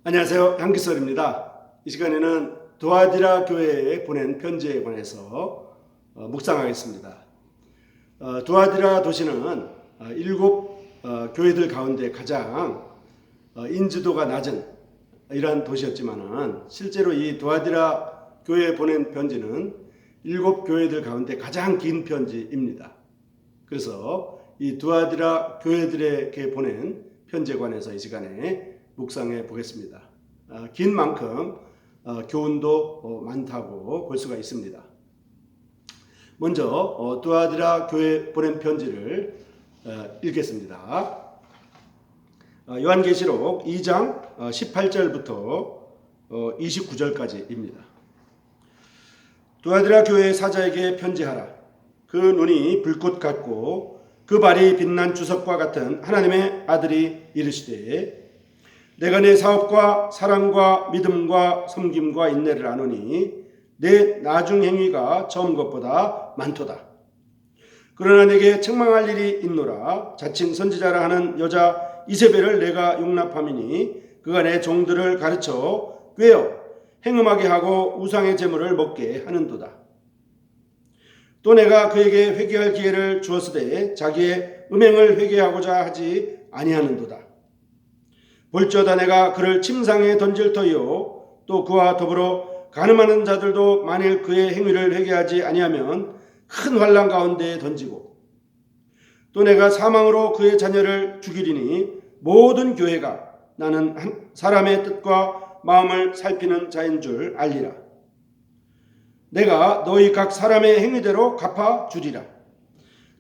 안녕하세요. 향기설입니다. 이 시간에는 두아디라 교회에 보낸 편지에 관해서 묵상하겠습니다. 두아디라 도시는 일곱 교회들 가운데 가장 인지도가 낮은 이러한 도시였지만 실제로 이 두아디라 교회에 보낸 편지는 일곱 교회들 가운데 가장 긴 편지입니다. 그래서 이 두아디라 교회들에게 보낸 편지에 관해서 이 시간에 묵상해 보겠습니다. 긴 만큼 교훈도 많다고 볼 수가 있습니다. 먼저 두아디라 교회 보낸 편지를 읽겠습니다. 요한계시록 2장 18절부터 29절까지입니다. 두아디라 교회 사자에게 편지하라. 그 눈이 불꽃 같고 그 발이 빛난 주석과 같은 하나님의 아들이 이르시되 내가 내 사업과 사랑과 믿음과 섬김과 인내를 아노니 내 나중 행위가 처음 것보다 많도다. 그러나 내게 책망할 일이 있노라. 자칭 선지자라 하는 여자 이세벨을 내가 용납함이니 그가 내 종들을 가르쳐 꾀어 행음하게 하고 우상의 제물을 먹게 하는도다. 또 내가 그에게 회개할 기회를 주었으되 자기의 음행을 회개하고자 하지 아니하는도다. 볼지어다 내가 그를 침상에 던질 터이요 또 그와 더불어 간음하는 자들도 만일 그의 행위를 회개하지 아니하면 큰 환난 가운데에 던지고 또 내가 사망으로 그의 자녀를 죽이리니 모든 교회가 나는 한 사람의 뜻과 마음을 살피는 자인 줄 알리라. 내가 너희 각 사람의 행위대로 갚아 주리라.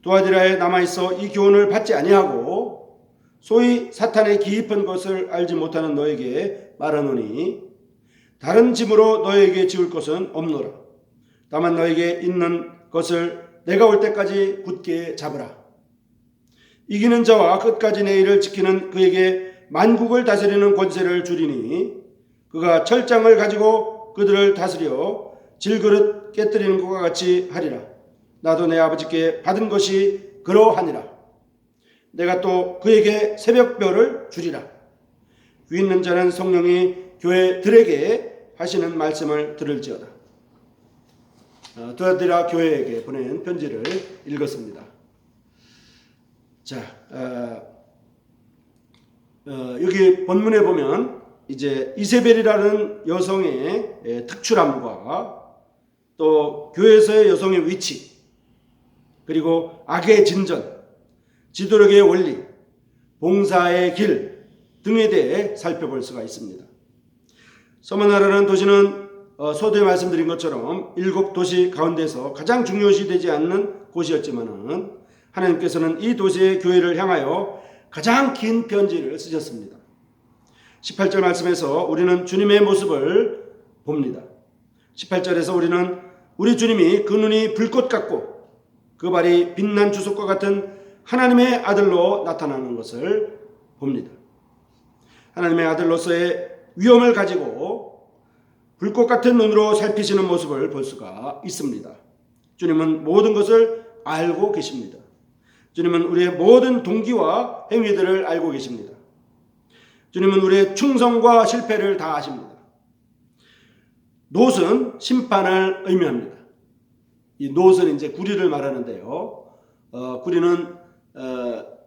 두아디라에 남아있어 이 교훈을 받지 아니하고 소위 사탄의 깊은 것을 알지 못하는 너에게 말하노니 다른 짐으로 너에게 지울 것은 없노라. 다만 너에게 있는 것을 내가 올 때까지 굳게 잡으라. 이기는 자와 끝까지 내 일을 지키는 그에게 만국을 다스리는 권세를 주리니 그가 철장을 가지고 그들을 다스려 질그릇 깨뜨리는 것과 같이 하리라. 나도 내 아버지께 받은 것이 그러하니라. 내가 또 그에게 새벽별을 주리라. 귀 있는 자는 성령이 교회들에게 하시는 말씀을 들을지어다. 두아디라 교회에게 보낸 편지를 읽었습니다. 자, 여기 본문에 보면 이제 이세벨이라는 여성의 특출함과 또 교회에서의 여성의 위치, 그리고 악의 진전, 지도력의 원리, 봉사의 길 등에 대해 살펴볼 수가 있습니다. 서머나라는 도시는 서두에 말씀드린 것처럼 일곱 도시 가운데서 가장 중요시 되지 않는 곳이었지만 하나님께서는 이 도시의 교회를 향하여 가장 긴 편지를 쓰셨습니다. 18절 말씀에서 우리는 주님의 모습을 봅니다. 18절에서 우리는 우리 주님이 그 눈이 불꽃 같고 그 발이 빛난 주석과 같은 하나님의 아들로 나타나는 것을 봅니다. 하나님의 아들로서의 위엄을 가지고 불꽃 같은 눈으로 살피시는 모습을 볼 수가 있습니다. 주님은 모든 것을 알고 계십니다. 주님은 우리의 모든 동기와 행위들을 알고 계십니다. 주님은 우리의 충성과 실패를 다 아십니다. 놋은 심판을 의미합니다. 이 놋은 이제 구리를 말하는데요. 구리는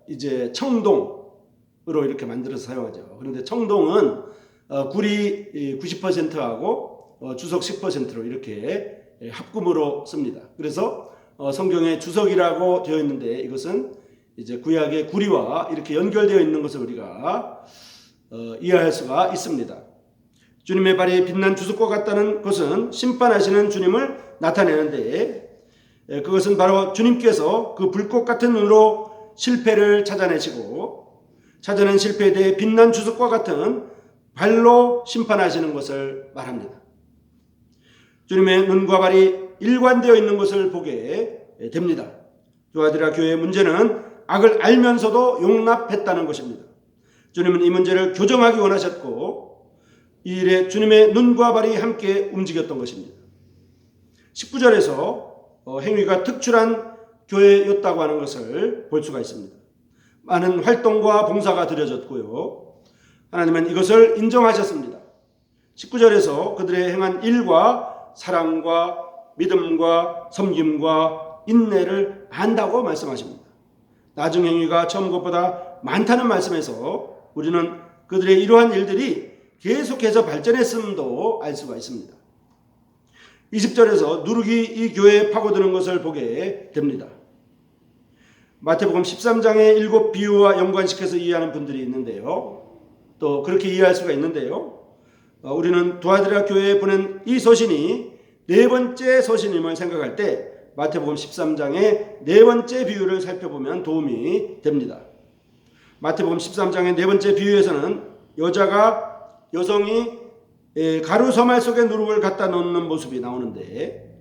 이제 청동으로 이렇게 만들어서 사용하죠. 그런데 청동은 구리 90%하고 주석 10%로 이렇게 합금으로 씁니다. 그래서 성경에 주석이라고 되어 있는데 이것은 이제 구약의 구리와 이렇게 연결되어 있는 것을 우리가 이해할 수가 있습니다. 주님의 발이 빛난 주석과 같다는 것은 심판하시는 주님을 나타내는데 그것은 바로 주님께서 그 불꽃 같은 눈으로 실패를 찾아내시고 찾아낸 실패에 대해 빛난 주석과 같은 발로 심판하시는 것을 말합니다. 주님의 눈과 발이 일관되어 있는 것을 보게 됩니다. 두아디라 교회의 문제는 악을 알면서도 용납했다는 것입니다. 주님은 이 문제를 교정하기 원하셨고 이 일에 주님의 눈과 발이 함께 움직였던 것입니다. 19절에서 행위가 특출한 교회였다고 하는 것을 볼 수가 있습니다. 많은 활동과 봉사가 드려졌고요. 하나님은 이것을 인정하셨습니다. 19절에서 그들의 행한 일과 사랑과 믿음과 섬김과 인내를 안다고 말씀하십니다. 나중 행위가 처음 것보다 많다는 말씀에서 우리는 그들의 이러한 일들이 계속해서 발전했음도 알 수가 있습니다. 20절에서 누룩이 이 교회에 파고드는 것을 보게 됩니다. 마태복음 13장의 7 비유와 연관시켜서 이해하는 분들이 있는데요. 또 그렇게 이해할 수가 있는데요. 우리는 두아디라 교회에 보낸 이 서신이 네 번째 서신임을 생각할 때 마태복음 13장의 네 번째 비유를 살펴보면 도움이 됩니다. 마태복음 13장의 네 번째 비유에서는 여성이 가루 서말 속에 누룩을 갖다 놓는 모습이 나오는데,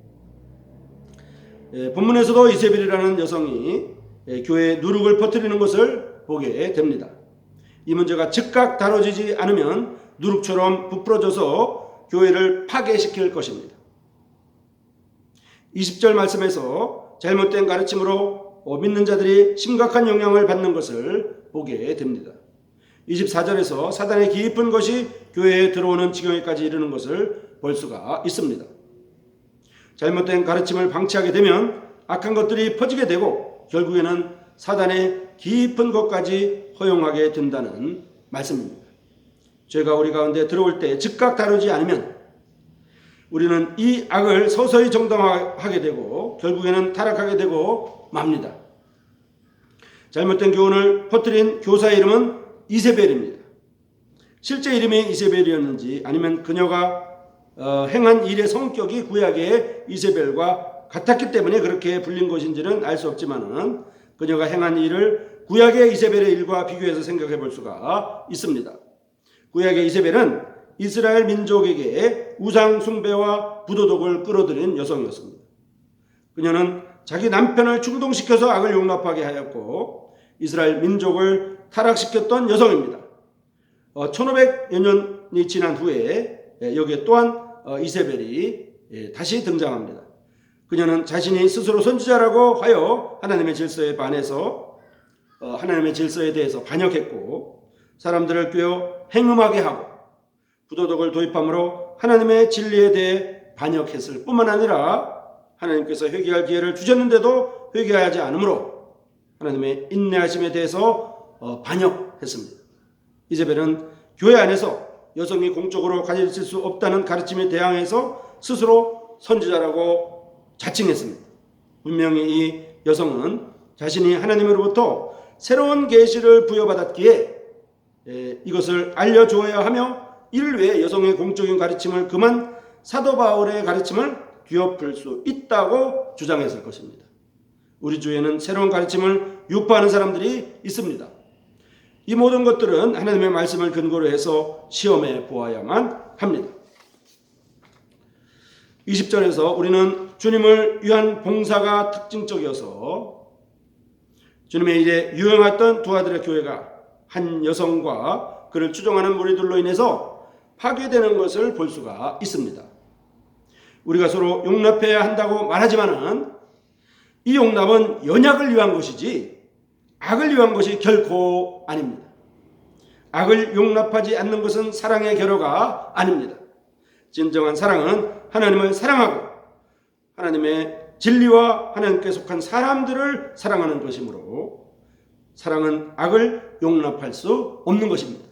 본문에서도 이세벨이라는 여성이 교회에 누룩을 퍼뜨리는 것을 보게 됩니다. 이 문제가 즉각 다뤄지지 않으면 누룩처럼 부풀어져서 교회를 파괴시킬 것입니다. 20절 말씀에서 잘못된 가르침으로 믿는 자들이 심각한 영향을 받는 것을 보게 됩니다. 24절에서 사단의 깊은 것이 교회에 들어오는 지경에까지 이르는 것을 볼 수가 있습니다. 잘못된 가르침을 방치하게 되면 악한 것들이 퍼지게 되고 결국에는 사단의 깊은 것까지 허용하게 된다는 말씀입니다. 죄가 우리 가운데 들어올 때 즉각 다루지 않으면 우리는 이 악을 서서히 정당화하게 되고 결국에는 타락하게 되고 맙니다. 잘못된 교훈을 퍼뜨린 교사의 이름은 이세벨입니다. 실제 이름이 이세벨이었는지 아니면 그녀가 행한 일의 성격이 구약의 이세벨과 같았기 때문에 그렇게 불린 것인지는 알 수 없지만 그녀가 행한 일을 구약의 이세벨의 일과 비교해서 생각해 볼 수가 있습니다. 구약의 이세벨은 이스라엘 민족에게 우상 숭배와 부도덕을 끌어들인 여성이었습니다. 그녀는 자기 남편을 충동시켜서 악을 용납하게 하였고 이스라엘 민족을 타락시켰던 여성입니다. 1500여 년이 지난 후에 여기에 또한 이세벨이 다시 등장합니다. 그녀는 자신이 스스로 선지자라고 하여 하나님의 질서에 반해서 하나님의 질서에 대해서 반역했고 사람들을 꿰어 행음하게 하고 부도덕을 도입함으로 하나님의 진리에 대해 반역했을 뿐만 아니라 하나님께서 회개할 기회를 주셨는데도 회개하지 않으므로 하나님의 인내하심에 대해서 반역했습니다. 이세벨은 교회 안에서 여성이 공적으로 가질 수 없다는 가르침에 대항해서 스스로 선지자라고 자칭했습니다. 분명히 이 여성은 자신이 하나님으로부터 새로운 계시를 부여받았기에 이것을 알려주어야 하며 이를 위해 여성의 공적인 가르침을 금한 사도 바울의 가르침을 뒤엎을 수 있다고 주장했을 것입니다. 우리 주위에는 새로운 가르침을 유포하는 사람들이 있습니다. 이 모든 것들은 하나님의 말씀을 근거로 해서 시험해 보아야만 합니다. 20절에서 우리는 주님을 위한 봉사가 특징적이어서 주님의 일에 유행했던 두아디라 교회가 한 여성과 그를 추종하는 무리들로 인해서 파괴되는 것을 볼 수가 있습니다. 우리가 서로 용납해야 한다고 말하지만은 이 용납은 연약을 위한 것이지 악을 위한 것이 결코 아닙니다. 악을 용납하지 않는 것은 사랑의 결여가 아닙니다. 진정한 사랑은 하나님을 사랑하고 하나님의 진리와 하나님께 속한 사람들을 사랑하는 것이므로 사랑은 악을 용납할 수 없는 것입니다.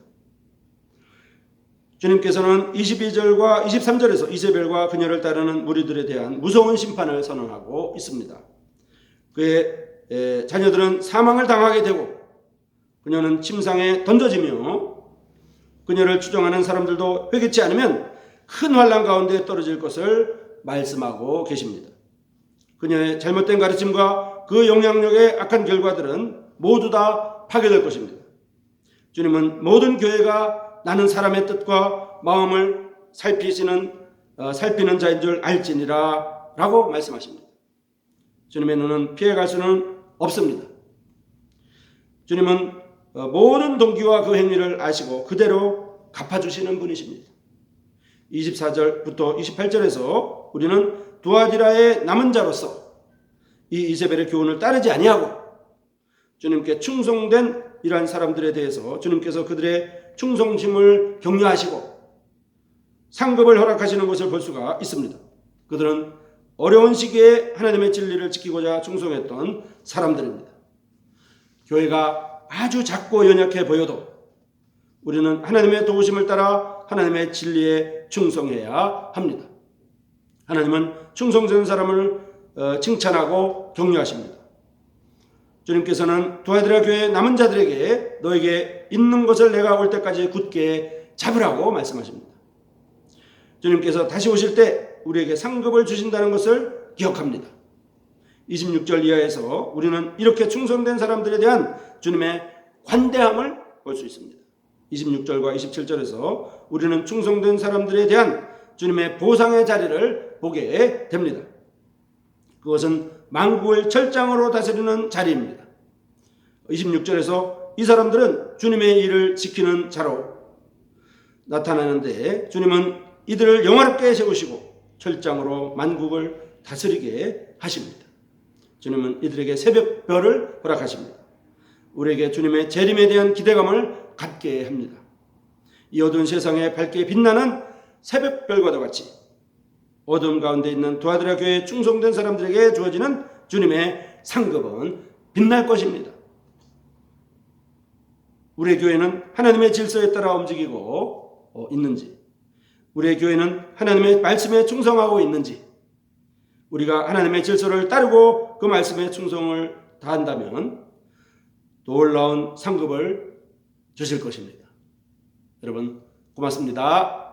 주님께서는 22절과 23절에서 이세벨과 그녀를 따르는 무리들에 대한 무서운 심판을 선언하고 있습니다. 그의 자녀들은 사망을 당하게 되고 그녀는 침상에 던져지며 그녀를 추종하는 사람들도 회개치 않으면 큰 환난 가운데 떨어질 것을 말씀하고 계십니다. 그녀의 잘못된 가르침과 그 영향력의 악한 결과들은 모두 다 파괴될 것입니다. 주님은 모든 교회가 나는 사람의 뜻과 마음을 살피는 자인 줄 알지니라 라고 말씀하십니다. 주님의 눈은 피해갈 수는 없습니다. 주님은 모든 동기와 그 행위를 아시고 그대로 갚아주시는 분이십니다. 24절부터 28절에서 우리는 두아디라의 남은 자로서 이 이세벨의 교훈을 따르지 아니하고 주님께 충성된 이러한 사람들에 대해서 주님께서 그들의 충성심을 격려하시고 상급을 허락하시는 것을 볼 수가 있습니다. 그들은 어려운 시기에 하나님의 진리를 지키고자 충성했던 사람들입니다. 교회가 아주 작고 연약해 보여도 우리는 하나님의 도우심을 따라 하나님의 진리에 충성해야 합니다. 하나님은 충성된 사람을 칭찬하고 격려하십니다. 주님께서는 두아디라 교회 남은 자들에게 너에게 있는 것을 내가 올 때까지 굳게 잡으라고 말씀하십니다. 주님께서 다시 오실 때 우리에게 상급을 주신다는 것을 기억합니다. 26절 이하에서 우리는 이렇게 충성된 사람들에 대한 주님의 관대함을 볼 수 있습니다. 26절과 27절에서 우리는 충성된 사람들에 대한 주님의 보상의 자리를 보게 됩니다. 그것은 만국을 철장으로 다스리는 자리입니다. 26절에서 이 사람들은 주님의 일을 지키는 자로 나타나는데 주님은 이들을 영화롭게 세우시고 철장으로 만국을 다스리게 하십니다. 주님은 이들에게 새벽별을 허락하십니다. 우리에게 주님의 재림에 대한 기대감을 갖게 합니다. 이 어두운 세상에 밝게 빛나는 새벽별과도 같이 어둠 가운데 있는 두아디라 교회에 충성된 사람들에게 주어지는 주님의 상급은 빛날 것입니다. 우리의 교회는 하나님의 질서에 따라 움직이고 있는지, 우리의 교회는 하나님의 말씀에 충성하고 있는지, 우리가 하나님의 질서를 따르고 그 말씀에 충성을 다한다면 놀라운 상급을 주실 것입니다. 여러분 고맙습니다.